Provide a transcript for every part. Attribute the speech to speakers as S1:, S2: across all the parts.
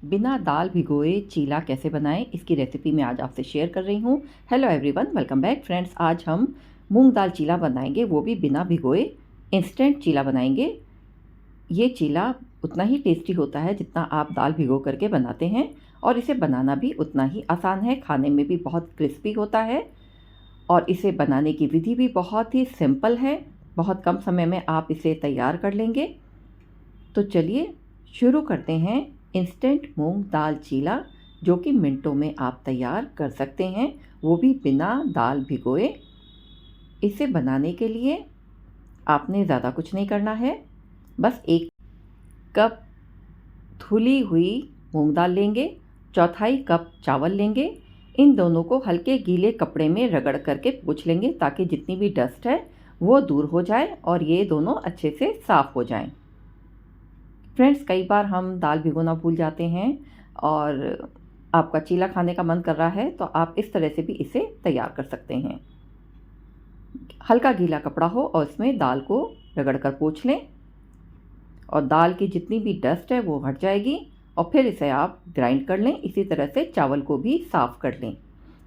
S1: बिना दाल भिगोए चीला कैसे बनाएं, इसकी रेसिपी मैं आज आपसे शेयर कर रही हूँ। Hello everyone, welcome back friends. आज हम मूंग दाल चीला बनाएंगे, वो भी बिना भिगोए। इंस्टेंट चीला बनाएंगे। ये चीला उतना ही टेस्टी होता है जितना आप दाल भिगो करके बनाते हैं, और इसे बनाना भी उतना ही आसान है। खाने में भी बहुत क्रिस्पी होता है, और इसे बनाने की विधि भी बहुत ही सिंपल है। बहुत कम समय में आप इसे तैयार कर लेंगे। तो चलिए शुरू करते हैं इंस्टेंट मूंग दाल चीला, जो कि मिनटों में आप तैयार कर सकते हैं, वो भी बिना दाल भिगोए। इसे बनाने के लिए आपने ज़्यादा कुछ नहीं करना है। बस 1 कप धुली हुई मूंग दाल लेंगे, चौथाई कप चावल लेंगे। इन दोनों को हल्के गीले कपड़े में रगड़ करके पोंछ लेंगे, ताकि जितनी भी डस्ट है वो दूर हो जाए और ये दोनों अच्छे से साफ़ हो जाएं। फ्रेंड्स, कई बार हम दाल भिगोना भूल जाते हैं और आपका चीला खाने का मन कर रहा है, तो आप इस तरह से भी इसे तैयार कर सकते हैं। हल्का गीला कपड़ा हो और इसमें दाल को रगड़ कर पोंछ लें, और दाल की जितनी भी डस्ट है वो हट जाएगी। और फिर इसे आप ग्राइंड कर लें। इसी तरह से चावल को भी साफ़ कर लें।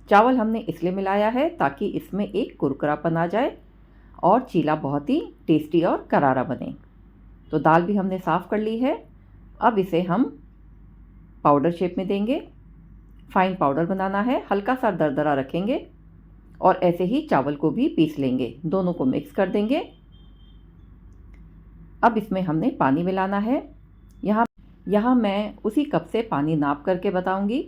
S1: चावल हमने इसलिए मिलाया है ताकि इसमें एक कुरकुरापन आ जाए और चीला बहुत ही टेस्टी और करारा बने। तो दाल भी हमने साफ़ कर ली है। अब इसे हम पाउडर शेप में देंगे। फाइन पाउडर बनाना है, हल्का सा दरदरा रखेंगे, और ऐसे ही चावल को भी पीस लेंगे। दोनों को मिक्स कर देंगे। अब इसमें हमने पानी मिलाना है। यहाँ मैं उसी कप से पानी नाप करके बताऊंगी।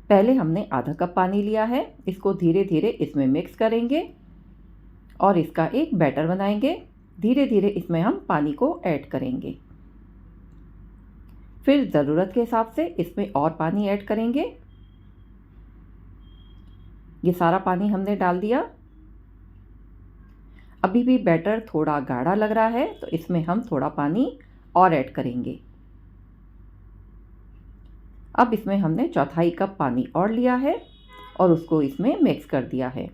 S1: पहले हमने आधा कप पानी लिया है। इसको धीरे धीरे इसमें मिक्स करेंगे और इसका एक बैटर बनाएंगे। धीरे धीरे इसमें हम पानी को ऐड करेंगे। फिर ज़रूरत के हिसाब से इसमें और पानी ऐड करेंगे। ये सारा पानी हमने डाल दिया। अभी भी बैटर थोड़ा गाढ़ा लग रहा है, तो इसमें हम थोड़ा पानी और ऐड करेंगे। अब इसमें हमने चौथाई कप पानी और लिया है और उसको इसमें मिक्स कर दिया है।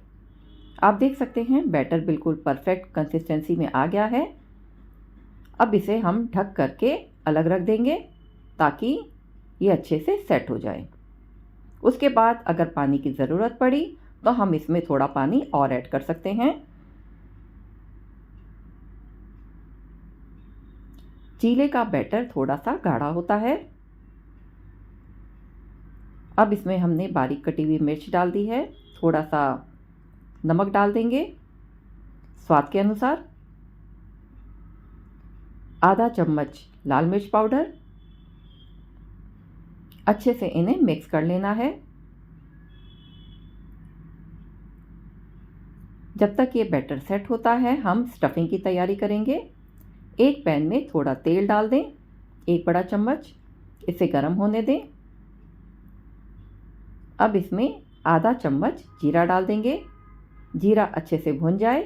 S1: आप देख सकते हैं बैटर बिल्कुल परफेक्ट कंसिस्टेंसी में आ गया है। अब इसे हम ढक करके अलग रख देंगे, ताकि ये अच्छे से सेट हो जाए। उसके बाद अगर पानी की ज़रूरत पड़ी तो हम इसमें थोड़ा पानी और ऐड कर सकते हैं। चीले का बैटर थोड़ा सा गाढ़ा होता है। अब इसमें हमने बारीक कटी हुई मिर्च डाल दी है। थोड़ा सा नमक डाल देंगे स्वाद के अनुसार। आधा चम्मच लाल मिर्च पाउडर। अच्छे से इन्हें मिक्स कर लेना है। जब तक ये बैटर सेट होता है, हम स्टफिंग की तैयारी करेंगे। एक पैन में थोड़ा तेल डाल दें, 1 बड़ा चम्मच। इसे गर्म होने दें। अब इसमें आधा चम्मच जीरा डाल देंगे। जीरा अच्छे से भुन जाए,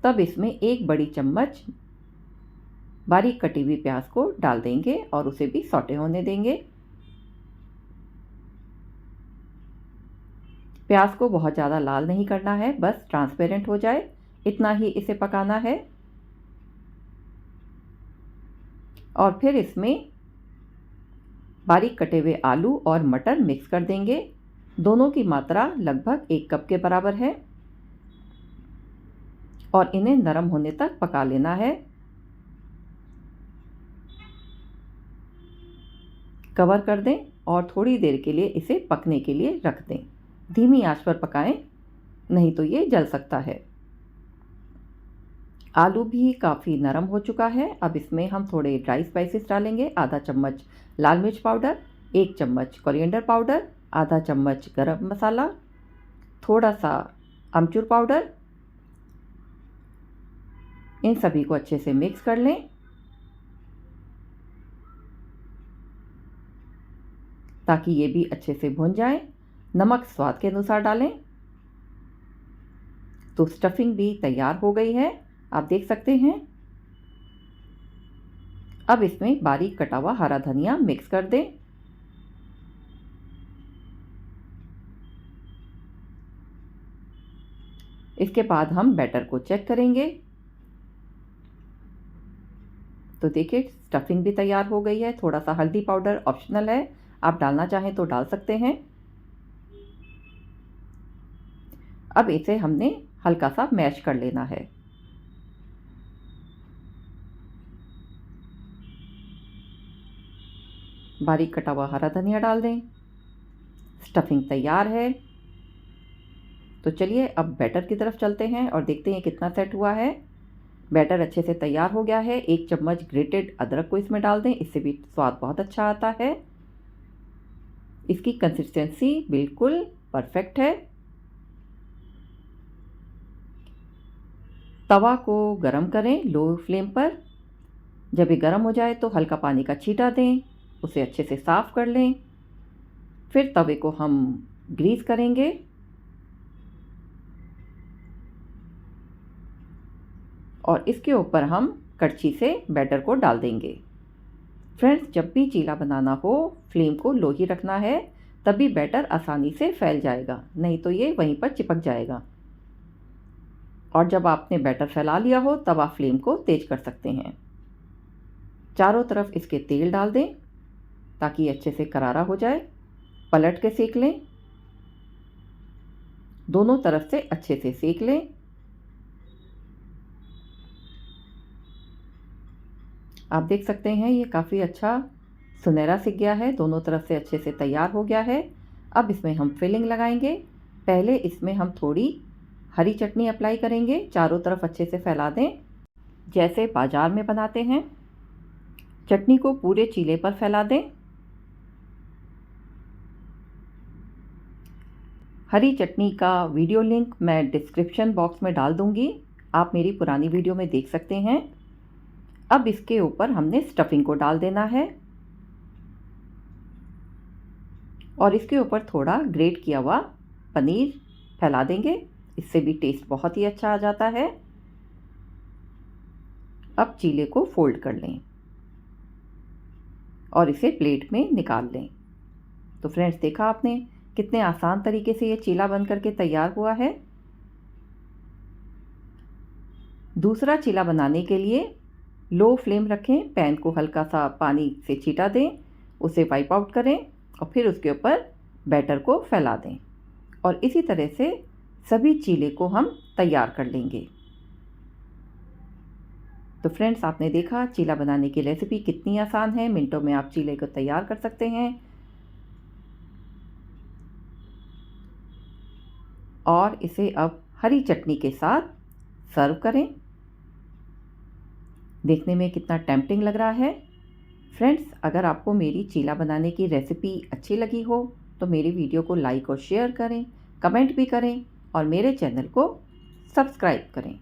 S1: तब इसमें 1 बड़ी चम्मच बारीक कटी हुई प्याज को डाल देंगे और उसे भी सौटे होने देंगे। प्याज को बहुत ज़्यादा लाल नहीं करना है, बस ट्रांसपेरेंट हो जाए इतना ही इसे पकाना है। और फिर इसमें बारीक कटे हुए आलू और मटर मिक्स कर देंगे। दोनों की मात्रा लगभग 1 कप के बराबर है, और इन्हें नरम होने तक पका लेना है। कवर कर दें और थोड़ी देर के लिए इसे पकने के लिए रख दें। धीमी आंच पर पकाएं, नहीं तो ये जल सकता है। आलू भी काफ़ी नरम हो चुका है। अब इसमें हम थोड़े ड्राई स्पाइसेस डालेंगे। आधा चम्मच लाल मिर्च पाउडर, 1 चम्मच कोरिएंडर पाउडर, आधा चम्मच गरम मसाला, थोड़ा सा अमचूर पाउडर। इन सभी को अच्छे से मिक्स कर लें, ताकि ये भी अच्छे से भुन जाए। नमक स्वाद के अनुसार डालें। तो स्टफिंग भी तैयार हो गई है, आप देख सकते हैं। अब इसमें बारीक कटा हुआ हरा धनिया मिक्स कर दें। इसके बाद हम बैटर को चेक करेंगे। तो देखिए स्टफिंग भी तैयार हो गई है। थोड़ा सा हल्दी पाउडर ऑप्शनल है, आप डालना चाहें तो डाल सकते हैं। अब इसे हमने हल्का सा मैश कर लेना है। बारीक कटा हुआ हरा धनिया डाल दें। स्टफिंग तैयार है। तो चलिए अब बैटर की तरफ चलते हैं और देखते हैं कितना सेट हुआ है। बैटर अच्छे से तैयार हो गया है। 1 चम्मच ग्रेटेड अदरक को इसमें डाल दें, इससे भी स्वाद बहुत अच्छा आता है। इसकी कंसिस्टेंसी बिल्कुल परफेक्ट है। तवा को गरम करें लो फ्लेम पर। जब ये गरम हो जाए तो हल्का पानी का छींटा दें, उसे अच्छे से साफ़ कर लें। फिर तवे को हम ग्रीस करेंगे। और इसके ऊपर हम कड़छी से बैटर को डाल देंगे। फ्रेंड्स, जब भी चीला बनाना हो फ्लेम को लो ही रखना है, तभी बैटर आसानी से फैल जाएगा, नहीं तो ये वहीं पर चिपक जाएगा। और जब आपने बैटर फैला लिया हो तब आप फ्लेम को तेज कर सकते हैं। चारों तरफ इसके तेल डाल दें ताकि अच्छे से करारा हो जाए। पलट के सेक लें, दोनों तरफ से अच्छे से सेक लें। आप देख सकते हैं ये काफ़ी अच्छा सुनहरा सिक गया है, दोनों तरफ से अच्छे से तैयार हो गया है। अब इसमें हम फिलिंग लगाएंगे। पहले इसमें हम थोड़ी हरी चटनी अप्लाई करेंगे, चारों तरफ अच्छे से फैला दें जैसे बाजार में बनाते हैं। चटनी को पूरे चीले पर फैला दें। हरी चटनी का वीडियो लिंक मैं डिस्क्रिप्शन बॉक्स में डाल दूंगी, आप मेरी पुरानी वीडियो में देख सकते हैं। अब इसके ऊपर हमने स्टफिंग को डाल देना है और इसके ऊपर थोड़ा ग्रेट किया हुआ पनीर फैला देंगे, इससे भी टेस्ट बहुत ही अच्छा आ जाता है। अब चीले को फोल्ड कर लें और इसे प्लेट में निकाल लें। तो फ्रेंड्स, देखा आपने कितने आसान तरीके से ये चीला बन करके तैयार हुआ है। दूसरा चीला बनाने के लिए लो फ्लेम रखें, पैन को हल्का सा पानी से छींटा दें, उसे वाइप आउट करें और फिर उसके ऊपर बैटर को फैला दें और इसी तरह से सभी चीले को हम तैयार कर लेंगे। तो फ्रेंड्स, आपने देखा चीला बनाने की रेसिपी कितनी आसान है, मिनटों में आप चीले को तैयार कर सकते हैं। और इसे अब हरी चटनी के साथ सर्व करें। देखने में कितना टेम्पटिंग लग रहा है। फ्रेंड्स, अगर आपको मेरी चीला बनाने की रेसिपी अच्छी लगी हो तो मेरी वीडियो को लाइक और शेयर करें, कमेंट भी करें और मेरे चैनल को सब्सक्राइब करें।